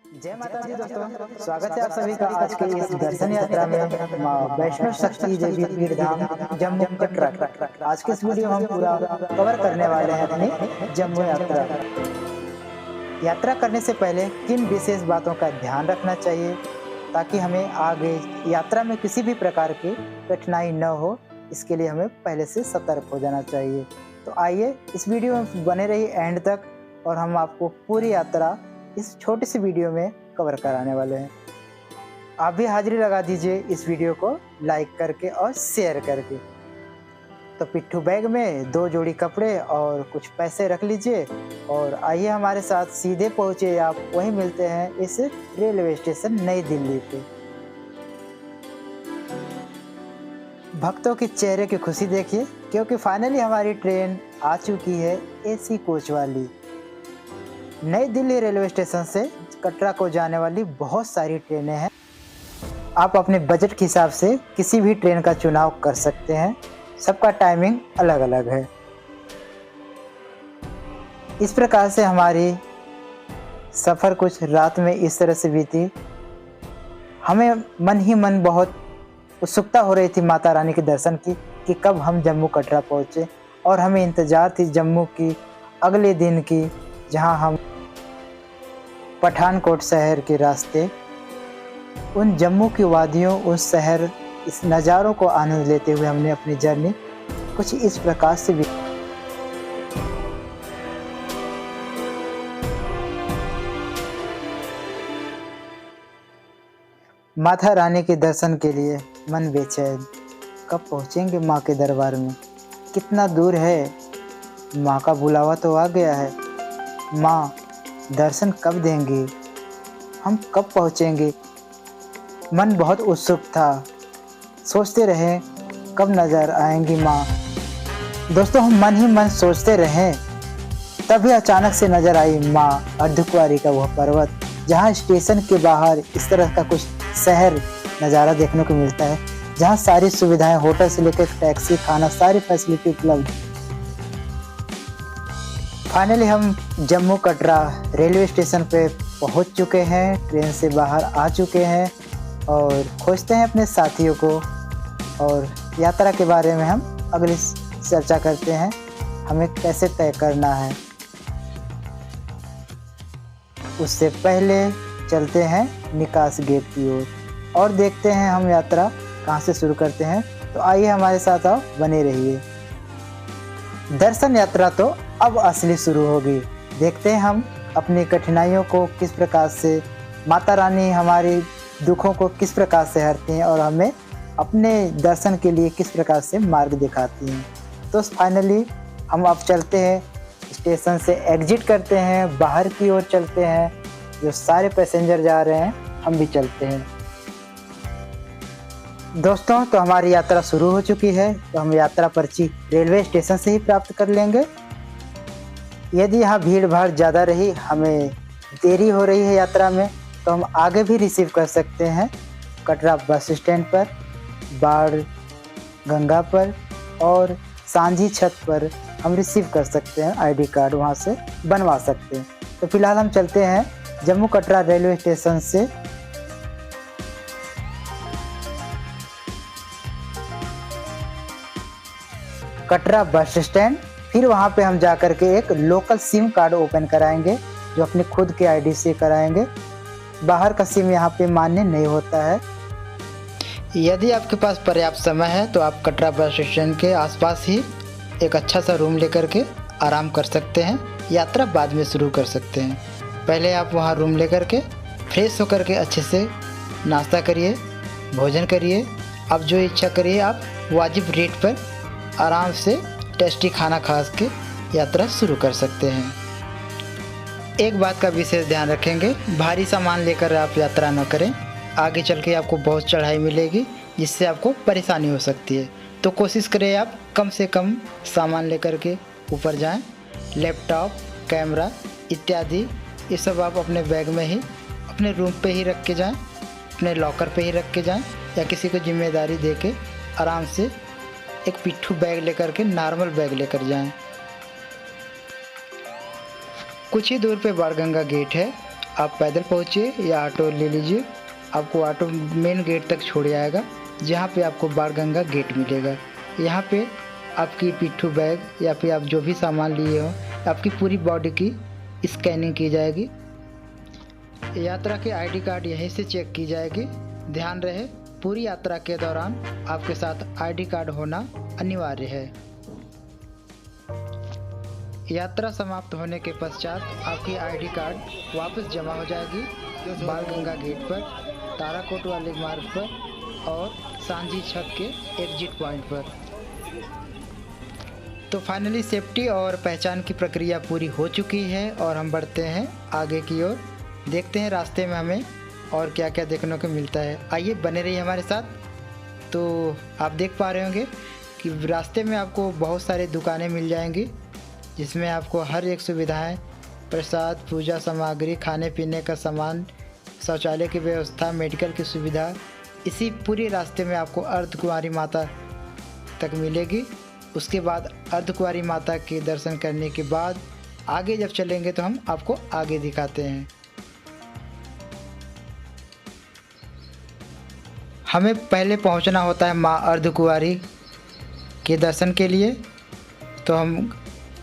जय माता दी दोस्तों, स्वागत है आप सभी का आज के इस दर्शन यात्रा में माँ वैष्णो शक्ति देवी पीठ धाम जम्मू कटरा। आज के इस वीडियो में हम पूरा कवर करने वाले हैं अपनी जम्मू यात्रा। यात्रा करने से पहले किन विशेष बातों का ध्यान रखना चाहिए ताकि हमें आगे यात्रा में किसी भी प्रकार की कठिनाई न हो, इसके लिए हमें पहले से सतर्क हो जाना चाहिए। तो आइए इस वीडियो में बने रहिए एंड तक और हम आपको पूरी यात्रा इस छोटी सी वीडियो में कवर कराने वाले हैं। आप भी हाजिरी लगा दीजिए इस वीडियो को लाइक करके और शेयर करके। तो पिट्ठू बैग में 2 जोड़ी कपड़े और कुछ पैसे रख लीजिए और आइए हमारे साथ सीधे पहुंचे। आप वहीं मिलते हैं इस रेलवे स्टेशन नई दिल्ली पे। भक्तों के चेहरे की खुशी देखिए क्योंकि फाइनली हमारी ट्रेन आ चुकी है एसी कोच वाली। नई दिल्ली रेलवे स्टेशन से कटरा को जाने वाली बहुत सारी ट्रेनें हैं। आप अपने बजट के हिसाब से किसी भी ट्रेन का चुनाव कर सकते हैं, सबका टाइमिंग अलग अलग है। इस प्रकार से हमारी सफ़र कुछ रात में इस तरह से बीती। हमें मन ही मन बहुत उत्सुकता हो रही थी माता रानी के दर्शन की कि कब हम जम्मू कटरा पहुँचे, और हमें इंतज़ार थी जम्मू की अगले दिन की, जहां हम पठानकोट शहर के रास्ते उन जम्मू की वादियों, उस शहर, इस नज़ारों को आनंद लेते हुए हमने अपनी जर्नी कुछ इस प्रकार से भी। माता रानी के दर्शन के लिए मन बेचैन, कब पहुंचेंगे माँ के दरबार में, कितना दूर है, माँ का बुलावा तो आ गया है, माँ दर्शन कब देंगी, हम कब पहुँचेंगे। मन बहुत उत्सुक था, सोचते रहे कब नज़र आएंगी माँ। दोस्तों हम मन ही मन सोचते रहे, तभी अचानक से नज़र आई माँ अर्धकुंवारी का वह पर्वत, जहाँ स्टेशन के बाहर इस तरह का कुछ शहर नज़ारा देखने को मिलता है, जहाँ सारी सुविधाएं, होटल से लेकर टैक्सी, खाना, सारी फैसिलिटी उपलब्ध। फाइनली हम जम्मू कटरा रेलवे स्टेशन पे पहुंच चुके हैं, ट्रेन से बाहर आ चुके हैं और खोजते हैं अपने साथियों को और यात्रा के बारे में हम अगली चर्चा करते हैं, हमें कैसे तय करना है। उससे पहले चलते हैं निकास गेट की ओर और देखते हैं हम यात्रा कहाँ से शुरू करते हैं। तो आइए हमारे साथ आओ, बने रहिए। दर्शन यात्रा तो अब असली शुरू होगी। देखते हैं हम अपनी कठिनाइयों को किस प्रकार से, माता रानी हमारी दुखों को किस प्रकार से हरती हैं और हमें अपने दर्शन के लिए किस प्रकार से मार्ग दिखाती हैं। तो फाइनली हम अब चलते हैं, स्टेशन से एग्जिट करते हैं, बाहर की ओर चलते हैं। जो सारे पैसेंजर जा रहे हैं हम भी चलते हैं। दोस्तों तो हमारी यात्रा शुरू हो चुकी है, तो हम यात्रा पर्ची रेलवे स्टेशन से ही प्राप्त कर लेंगे। यदि यहाँ भीड़ भाड़ ज़्यादा रही, हमें देरी हो रही है यात्रा में, तो हम आगे भी रिसीव कर सकते हैं कटरा बस स्टैंड पर, बाढ़ गंगा पर और सांझी छत पर हम रिसीव कर सकते हैं। आईडी कार्ड वहाँ से बनवा सकते हैं। तो फिलहाल हम चलते हैं जम्मू कटरा रेलवे स्टेशन से कटरा बस स्टैंड। फिर वहाँ पे हम जाकर के एक लोकल सिम कार्ड ओपन कराएंगे, जो अपने खुद के आईडी से कराएंगे। बाहर का सिम यहाँ पे मान्य नहीं होता है। यदि आपके पास पर्याप्त समय है तो आप कटरा बस स्टैंड के आसपास ही एक अच्छा सा रूम लेकर के आराम कर सकते हैं, यात्रा बाद में शुरू कर सकते हैं। पहले आप वहाँ रूम लेकर के फ्रेश होकर के अच्छे से नाश्ता करिए, भोजन करिए, अब जो इच्छा करिए आप वाजिब रेट पर आराम से टेस्टी खाना खा के यात्रा शुरू कर सकते हैं। एक बात का विशेष ध्यान रखेंगे, भारी सामान लेकर आप यात्रा न करें, आगे चल के आपको बहुत चढ़ाई मिलेगी जिससे आपको परेशानी हो सकती है। तो कोशिश करें आप कम से कम सामान लेकर के ऊपर जाएं। लैपटॉप, कैमरा इत्यादि ये सब आप अपने बैग में ही, अपने रूम पे ही रख के जाएं, अपने लॉकर पे ही रख के जाएं, या किसी को जिम्मेदारी दे के आराम से एक पिट्ठू बैग लेकर के, नॉर्मल बैग लेकर जाएं। कुछ ही दूर पे बाणगंगा गेट है, आप पैदल पहुँचिए या ऑटो ले लीजिए। आपको ऑटो मेन गेट तक छोड़ आएगा, जहाँ पे आपको बाणगंगा गेट मिलेगा। यहाँ पे आपकी पिट्ठू बैग या फिर आप जो भी सामान लिए हो, आपकी पूरी बॉडी की स्कैनिंग की जाएगी। यात्रा के आईडी कार्ड यहीं से चेक की जाएगी। ध्यान रहे, पूरी यात्रा के दौरान आपके साथ आईडी कार्ड होना अनिवार्य है। यात्रा समाप्त होने के पश्चात आपकी आईडी कार्ड वापस जमा हो जाएगी बाणगंगा गेट पर, ताराकोट वाले मार्ग पर और सांझी छत के एग्जिट पॉइंट पर। तो फाइनली सेफ्टी और पहचान की प्रक्रिया पूरी हो चुकी है और हम बढ़ते हैं आगे की ओर। देखते हैं रास्ते में हमें और क्या क्या देखने को मिलता है। आइए बने रहिए हमारे साथ। तो आप देख पा रहे होंगे कि रास्ते में आपको बहुत सारी दुकानें मिल जाएंगी, जिसमें आपको हर एक सुविधाएं, प्रसाद, पूजा सामग्री, खाने पीने का सामान, शौचालय की व्यवस्था, मेडिकल की सुविधा, इसी पूरे रास्ते में आपको अर्धकुंवारी माता तक मिलेगी। उसके बाद अर्धकुंवारी माता के दर्शन करने के बाद आगे जब चलेंगे तो हम आपको आगे दिखाते हैं। हमें पहले पहुंचना होता है माँ अर्धकुंवारी के दर्शन के लिए, तो हम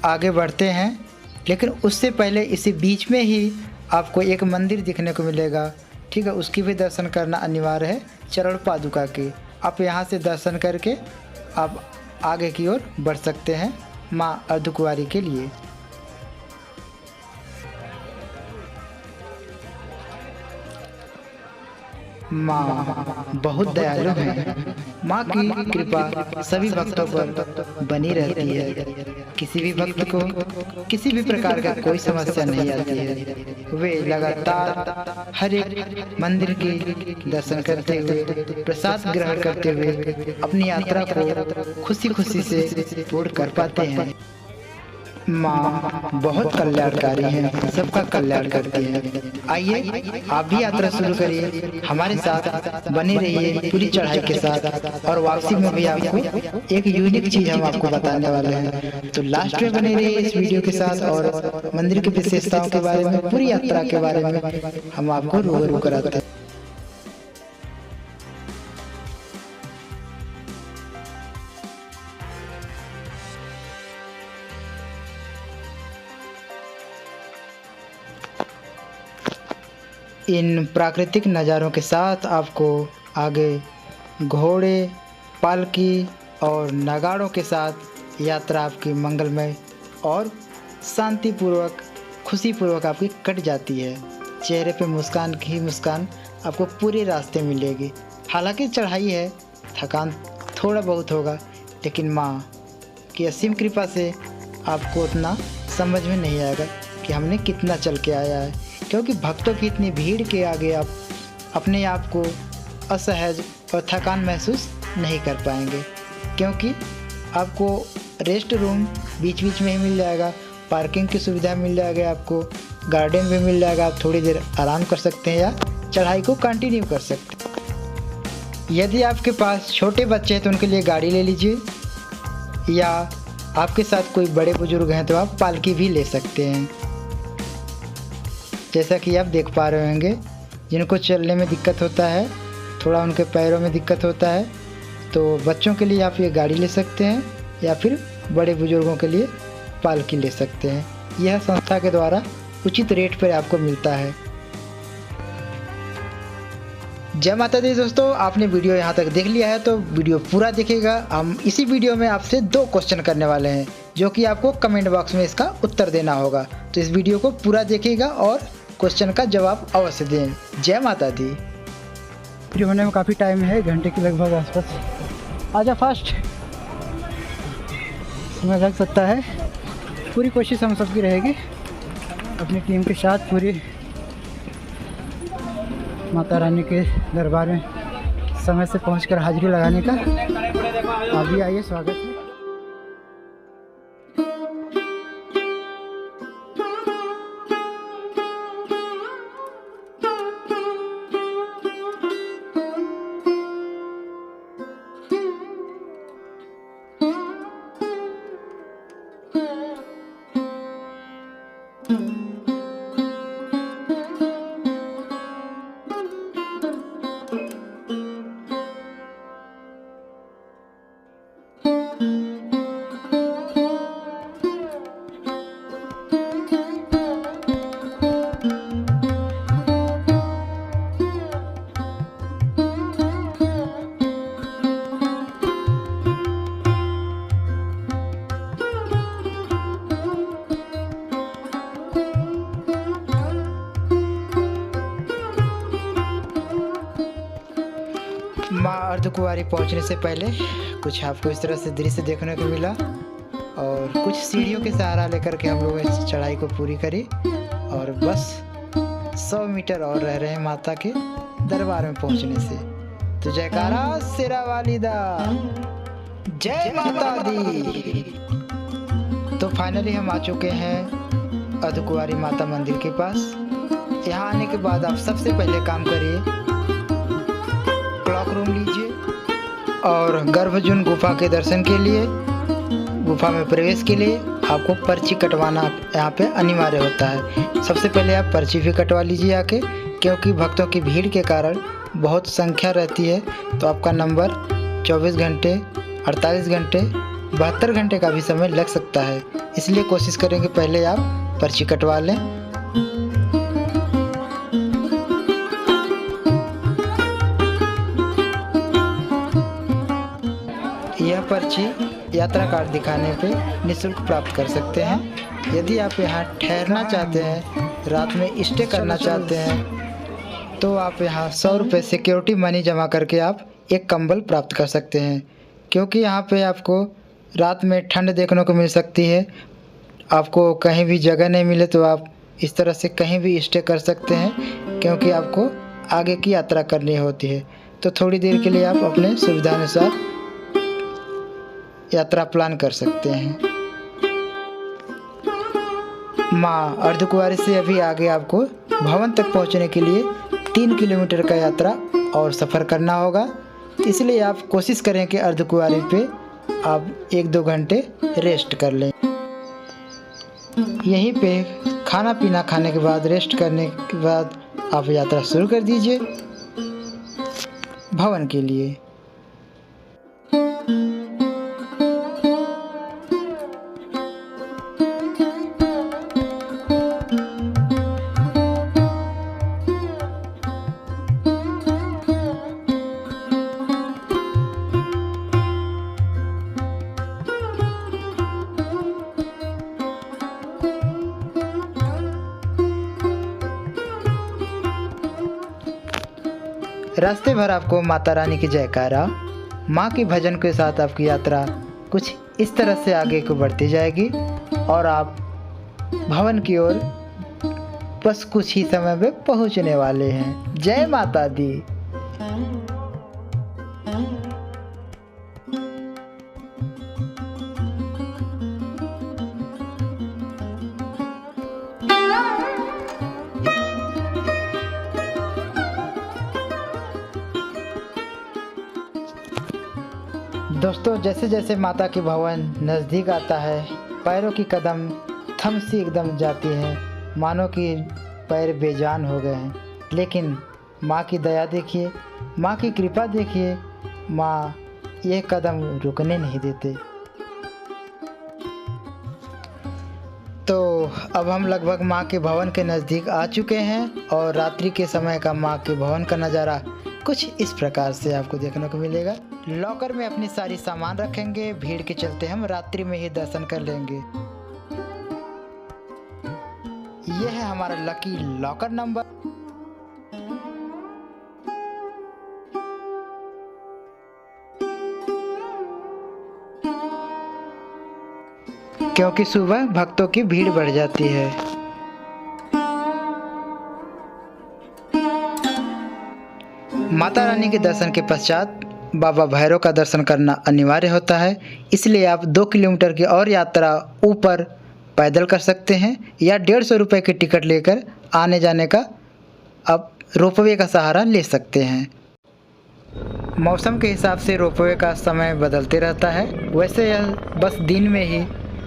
आगे बढ़ते हैं। लेकिन उससे पहले इसी बीच में ही आपको एक मंदिर दिखने को मिलेगा, ठीक है, उसकी भी दर्शन करना अनिवार्य है, चरण पादुका की। आप यहाँ से दर्शन करके आप आगे की ओर बढ़ सकते हैं माँ अर्धकुंवारी के लिए। माँ बहुत दयालु है। माँ की कृपा सभी भक्तों पर बनी रहती है। किसी भी भक्त को किसी भी प्रकार का कोई समस्या नहीं आती है। वे लगातार हर एक मंदिर के दर्शन करते हुए, प्रसाद ग्रहण करते हुए अपनी यात्रा को खुशी खुशी से पूर्ण कर पाते हैं। माँ बहुत कल्याणकारी है, सबका कल्याण करती है। आइए आप भी यात्रा शुरू करिए, हमारे साथ बने रहिए पूरी चढ़ाई के साथ। और वापसी में भी आपको एक यूनिक चीज हम आपको बताने वाले हैं, तो लास्ट में बने रहिए इस वीडियो के साथ। और मंदिर की विशेषताओं के बारे में, पूरी यात्रा के बारे में हम आपको रूबरू कराते हैं। इन प्राकृतिक नज़ारों के साथ आपको आगे घोड़े, पालकी और नगाड़ों के साथ यात्रा आपकी मंगलमय और शांतिपूर्वक, खुशीपूर्वक आपकी कट जाती है। चेहरे पे मुस्कान की मुस्कान आपको पूरे रास्ते मिलेगी। हालांकि चढ़ाई है, थकान थोड़ा बहुत होगा, लेकिन माँ की असीम कृपा से आपको उतना समझ में नहीं आएगा कि हमने कितना चल के आया है, क्योंकि भक्तों की इतनी भीड़ के आगे आप अपने आप को असहज और थकान महसूस नहीं कर पाएंगे, क्योंकि आपको रेस्ट रूम बीच बीच में ही मिल जाएगा, पार्किंग की सुविधा मिल जाएगी, आपको गार्डन भी मिल जाएगा। आप थोड़ी देर आराम कर सकते हैं या चढ़ाई को कंटिन्यू कर सकते हैं। यदि आपके पास छोटे बच्चे हैं तो उनके लिए गाड़ी ले लीजिए, या आपके साथ कोई बड़े बुजुर्ग हैं तो आप पालकी भी ले सकते हैं। जैसा कि आप देख पा रहे होंगे, जिनको चलने में दिक्कत होता है, थोड़ा उनके पैरों में दिक्कत होता है, तो बच्चों के लिए आप ये गाड़ी ले सकते हैं या फिर बड़े बुजुर्गों के लिए पालकी ले सकते हैं। यह संस्था के द्वारा उचित रेट पर आपको मिलता है। जय माता दी दोस्तों, आपने वीडियो यहाँ तक देख लिया है तो वीडियो पूरा देखिएगा। हम इसी वीडियो में आपसे 2 क्वेश्चन करने वाले हैं, जो कि आपको कमेंट बॉक्स में इसका उत्तर देना होगा। तो इस वीडियो को पूरा देखिएगा और क्वेश्चन का जवाब अवश्य दें। जय माता दी। वीडियो होने में काफ़ी टाइम है, घंटे के लगभग आसपास। आजा फास्ट, समय लग सकता है। पूरी कोशिश हम सबकी रहेगी अपनी टीम के साथ, पूरी माता रानी के दरबार में समय से पहुंचकर हाजिरी लगाने का। आप भी आइए, स्वागत है। अर्धकुंवारी पहुंचने से पहले कुछ आपको इस तरह से दृश्य देखने को मिला और कुछ सीढ़ियों के सहारा लेकर के हम लोग इस चढ़ाई को पूरी करी और बस 100 मीटर और रह रहे हैं माता के दरबार में पहुंचने से। तो जयकारा शेरा वाली दा, जय माता दी। तो फाइनली हम आ चुके हैं अर्धकुंवारी माता मंदिर के पास। यहाँ आने के बाद आप सबसे पहले काम करिए, क्लॉक रूम लीजिए और गर्भजून गुफा के दर्शन के लिए, गुफा में प्रवेश के लिए आपको पर्ची कटवाना यहाँ पे अनिवार्य होता है। सबसे पहले आप पर्ची भी कटवा लीजिए आके, क्योंकि भक्तों की भीड़ के कारण बहुत संख्या रहती है, तो आपका नंबर 24 घंटे, 48 घंटे, 72 घंटे का भी समय लग सकता है। इसलिए कोशिश करेंगे पहले आप पर्ची कटवा लें। यह पर्ची यात्रा कार्ड दिखाने पे निःशुल्क प्राप्त कर सकते हैं। यदि आप यहाँ ठहरना चाहते हैं, रात में स्टे करना चाहते हैं, तो आप यहाँ 100 रुपये सिक्योरिटी मनी जमा करके आप एक कंबल प्राप्त कर सकते हैं, क्योंकि यहाँ पे आपको रात में ठंड देखने को मिल सकती है। आपको कहीं भी जगह नहीं मिले तो आप इस तरह से कहीं भी स्टे कर सकते हैं, क्योंकि आपको आगे की यात्रा करनी होती है। तो थोड़ी देर के लिए आप अपने सुविधानुसार यात्रा प्लान कर सकते हैं। माँ अर्धकुंवारी से अभी आगे आपको भवन तक पहुँचने के लिए 3 किलोमीटर का यात्रा और सफ़र करना होगा। इसलिए आप कोशिश करें कि अर्धकुंवारी पे आप 1-2 घंटे रेस्ट कर लें। यहीं पे खाना पीना खाने के बाद, रेस्ट करने के बाद आप यात्रा शुरू कर दीजिए भवन के लिए। रास्ते भर आपको माता रानी की जयकारा, माँ के भजन के साथ आपकी यात्रा कुछ इस तरह से आगे को बढ़ती जाएगी और आप भवन की ओर बस कुछ ही समय में पहुँचने वाले हैं। जय माता दी। दोस्तों, जैसे जैसे माता की भवन नज़दीक आता है, पैरों की कदम थम सी एकदम जाती है, मानो कि पैर बेजान हो गए हैं। लेकिन माँ की दया देखिए, माँ की कृपा देखिए, माँ ये कदम रुकने नहीं देते। तो अब हम लगभग माँ के भवन के नज़दीक आ चुके हैं और रात्रि के समय का माँ के भवन का नज़ारा कुछ इस प्रकार से आपको देखने को मिलेगा। लॉकर में अपनी सारी सामान रखेंगे, भीड़ के चलते हम रात्रि में ही दर्शन कर लेंगे। यह है हमारा लकी लॉकर नंबर। क्योंकि सुबह भक्तों की भीड़ बढ़ जाती है। माता रानी के दर्शन के पश्चात बाबा भैरव का दर्शन करना अनिवार्य होता है। इसलिए आप 2 किलोमीटर की और यात्रा ऊपर पैदल कर सकते हैं या 150 रुपये की टिकट लेकर आने जाने का आप रोपवे का सहारा ले सकते हैं। मौसम के हिसाब से रोपवे का समय बदलते रहता है। वैसे यह बस दिन में ही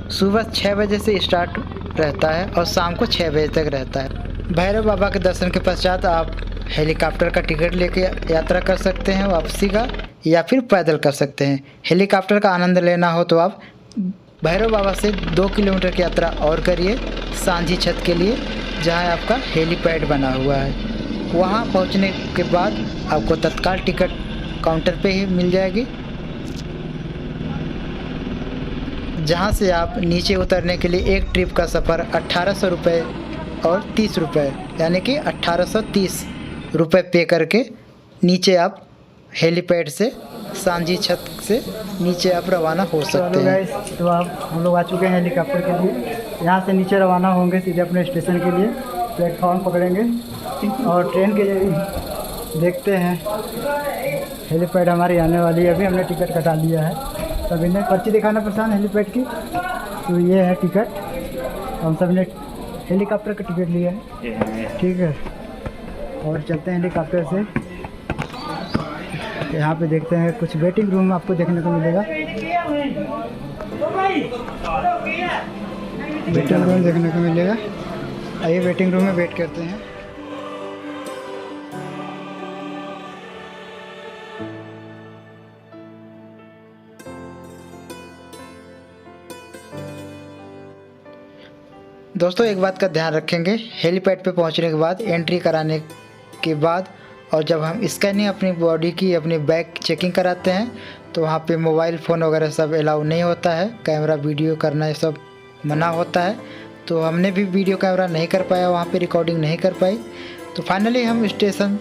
सुबह 6 बजे से स्टार्ट रहता है और शाम को 6 बजे तक रहता है। भैरव बाबा के दर्शन के पश्चात आप हेलीकॉप्टर का टिकट लेके यात्रा कर सकते हैं वापसी का, या फिर पैदल कर सकते हैं। हेलीकॉप्टर का आनंद लेना हो तो आप भैरव बाबा से 2 किलोमीटर की यात्रा और करिए सांझी छत के लिए, जहां आपका हेलीपैड बना हुआ है। वहां पहुंचने के बाद आपको तत्काल टिकट काउंटर पे ही मिल जाएगी, जहां से आप नीचे उतरने के लिए एक ट्रिप का सफ़र 1800 रुपये और 30 रुपये, यानी कि 1830 रुपये पे करके नीचे आप हेलीपैड से सांझी छत से नीचे आप रवाना हो सकते हैं। तो आप हम लोग आ चुके हैं हेलीकॉप्टर के लिए। यहाँ से नीचे रवाना होंगे सीधे अपने स्टेशन के लिए। प्लेटफॉर्म पकड़ेंगे और ट्रेन के देखते हैं। हेलीपैड हमारी आने वाली है। अभी हमने टिकट कटा लिया है। सब इन्हें पर्ची दिखाना पसंद हेलीपैड की, तो ये है टिकट। हम सब ने हेलीकॉप्टर का टिकट लिया है, ठीक है। और चलते हैं हेलीकॉप्टर से। यहाँ पे देखते हैं कुछ वेटिंग रूम आपको देखने को मिलेगा। वेटिंग रूम देखने को मिलेगा। आइए वेटिंग रूम में वेट करते हैं। दोस्तों एक बात का ध्यान रखेंगे, हेलीपैड पे पहुंचने के बाद एंट्री कराने के बाद और जब हम स्कैनिंग अपनी बॉडी की अपनी बैग चेकिंग कराते हैं तो वहाँ पे मोबाइल फ़ोन वगैरह सब अलाउ नहीं होता है। कैमरा वीडियो करना ये सब मना होता है। तो हमने भी वीडियो कैमरा नहीं कर पाया, वहाँ पे रिकॉर्डिंग नहीं कर पाई। तो फाइनली हम स्टेशन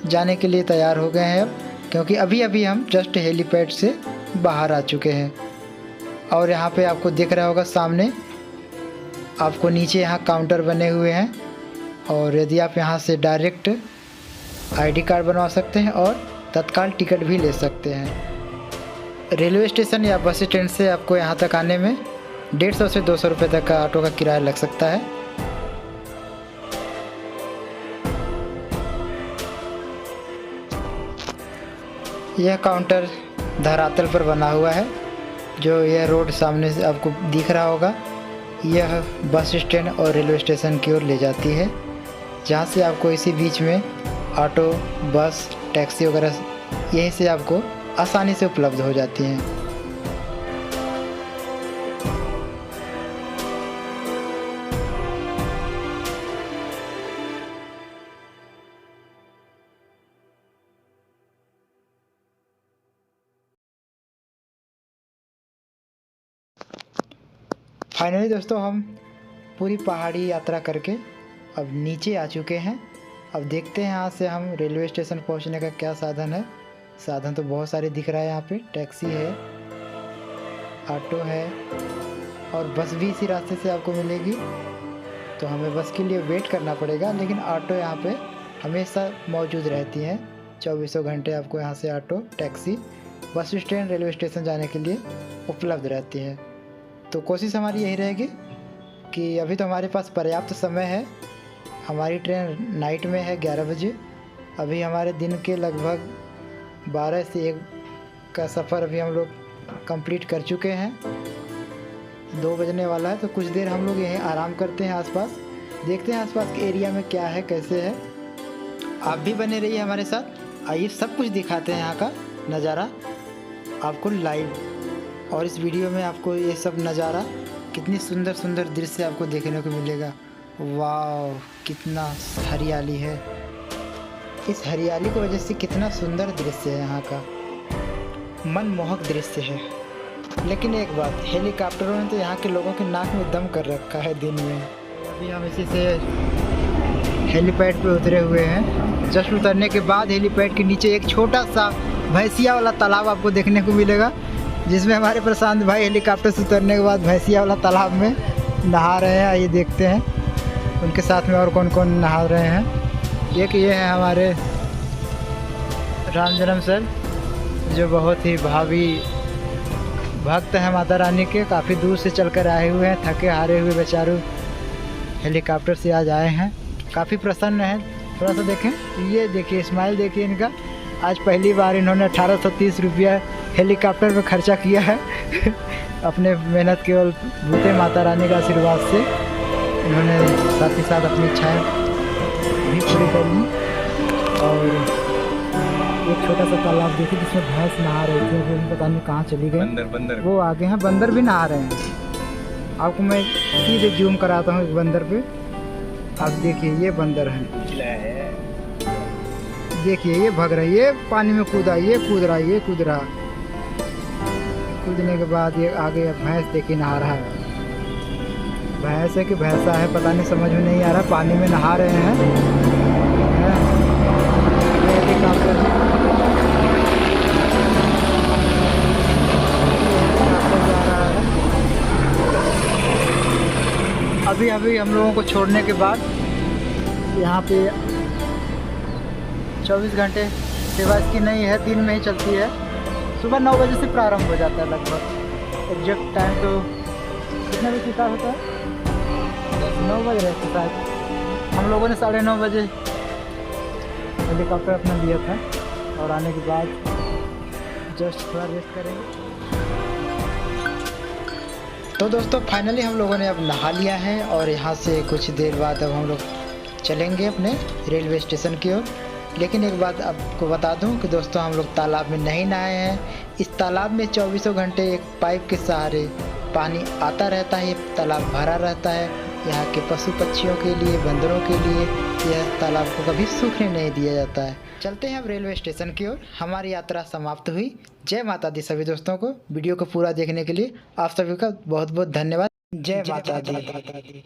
जाने के लिए तैयार हो गए हैं अब, क्योंकि अभी अभी हम जस्ट हेलीपैड से बाहर आ चुके हैं। और यहाँ पे आपको दिख रहा होगा सामने, आपको नीचे यहाँ काउंटर बने हुए हैं और यदि आप यहाँ से डायरेक्ट आईडी कार्ड बनवा सकते हैं और तत्काल टिकट भी ले सकते हैं। रेलवे स्टेशन या बस स्टैंड से आपको यहाँ तक आने में 150 से 200 रुपये तक का ऑटो का किराया लग सकता है। यह काउंटर धरातल पर बना हुआ है। जो यह रोड सामने से आपको दिख रहा होगा, यह बस स्टैंड और रेलवे स्टेशन की ओर ले जाती है, जहाँ से आपको इसी बीच में ऑटो, बस, टैक्सी वगैरह यहीं से आपको आसानी से उपलब्ध हो जाती हैं। फाइनली दोस्तों हम पूरी पहाड़ी यात्रा करके अब नीचे आ चुके हैं। अब देखते हैं यहाँ से हम रेलवे स्टेशन पहुँचने का क्या साधन है। साधन तो बहुत सारे दिख रहा है यहाँ पे। टैक्सी है, ऑटो है और बस भी इसी रास्ते से आपको मिलेगी। तो हमें बस के लिए वेट करना पड़ेगा, लेकिन ऑटो यहाँ पे हमेशा मौजूद रहती हैं। 24 घंटे आपको यहाँ से auto, taxi, bus stand, railway station जाने के लिए उपलब्ध रहती है। तो कोशिश हमारी यही रहेगी कि अभी तो हमारे पास पर्याप्त समय है। हमारी ट्रेन नाइट में है 11 बजे। अभी हमारे दिन के लगभग 12 से 1 का सफ़र अभी हम लोग कंप्लीट कर चुके हैं। 2 बजने वाला है, तो कुछ देर हम लोग यहीं आराम करते हैं आसपास। देखते हैं आसपास के एरिया में क्या है, कैसे है। आप भी बने रहिए हमारे साथ। आइए सब कुछ दिखाते हैं यहाँ का नज़ारा आपको लाइव। और इस वीडियो में आपको ये सब नज़ारा, कितनी सुंदर सुंदर दृश्य आपको देखने को मिलेगा। वाह, कितना हरियाली है। इस हरियाली की वजह से कितना सुंदर दृश्य है यहाँ का, मनमोहक दृश्य है। लेकिन एक बात, हेलीकॉप्टरों ने तो यहाँ के लोगों के नाक में दम कर रखा है दिन में। अभी हम इसी से हेलीपैड पे उतरे हुए हैं। जस्ट उतरने के बाद हेलीपैड के नीचे एक छोटा सा भैंसिया वाला तालाब आपको देखने को मिलेगा, जिसमें हमारे प्रशांत भाई हेलीकॉप्टर से उतरने के बाद भैंसिया वाला तालाब में नहा रहे हैं। आइए देखते हैं उनके साथ में और कौन कौन नहा रहे हैं। एक ये है हमारे राम जन्म सर, जो बहुत ही भावी भक्त हैं माता रानी के। काफ़ी दूर से चलकर आए हुए हैं, थके हारे हुए बेचारू हेलीकॉप्टर से आज आए हैं। काफ़ी प्रसन्न हैं। थोड़ा सा देखें, ये देखिए स्माइल देखिए इनका। आज पहली बार इन्होंने 1830 रुपया हेलीकॉप्टर में खर्चा किया है अपने मेहनत केवल भूते माता रानी का आशीर्वाद से इन्होंने साथ ही साथ अपनी इच्छाएँ भी पूरी कर ली। और एक छोटा सा तालाब देखिए जिसमें भैंस नहा रही थी, अभी पता नहीं कहाँ चली गई। बंदर वो आगे हैं, बंदर भी नहा रहे हैं। आपको मैं सीधे जूम कराता हूँ एक बंदर पे। आप देखिए ये बंदर है, देखिए ये भाग रहा है, ये पानी में कूदा, ये कूद रहा है, ये कूद रहा। कूदने के बाद ये आगे भैंस देखिए नहा रहा है। भैंस है कि भैंसा है पता नहीं, समझ में नहीं आ रहा। पानी में नहा रहे हैं। हेलीकॉप्टर अभी अभी हम लोगों को छोड़ने के बाद यहाँ पे 24 घंटे सेवा इसकी नहीं है, दिन में ही चलती है। सुबह 9 बजे से प्रारंभ हो जाता है लगभग। एग्जैक्ट टाइम तो कितने बजे स्टार्ट होता है? 9 बज रहे थे शायद। हम लोगों ने 9:30 बजे हेलीकॉप्टर अपना लिया था और आने के बाद जस्ट थोड़ा रेस्ट करेंगे। तो दोस्तों फाइनली हम लोगों ने अब नहा लिया है और यहाँ से कुछ देर बाद अब हम लोग चलेंगे अपने रेलवे स्टेशन की ओर। लेकिन एक बात आपको बता दूं कि दोस्तों हम लोग तालाब में नहीं नहाए हैं। इस तालाब में 24 घंटे एक पाइप के सहारे पानी आता रहता है। ये तालाब भरा रहता है। यहाँ के पशु पक्षियों के लिए, बंदरों के लिए यह तालाब को कभी सूखने नहीं दिया जाता है। चलते हैं अब रेलवे स्टेशन की ओर। हमारी यात्रा समाप्त हुई। जय माता दी सभी दोस्तों को। वीडियो को पूरा देखने के लिए आप सभी का बहुत बहुत धन्यवाद। जय माता दी।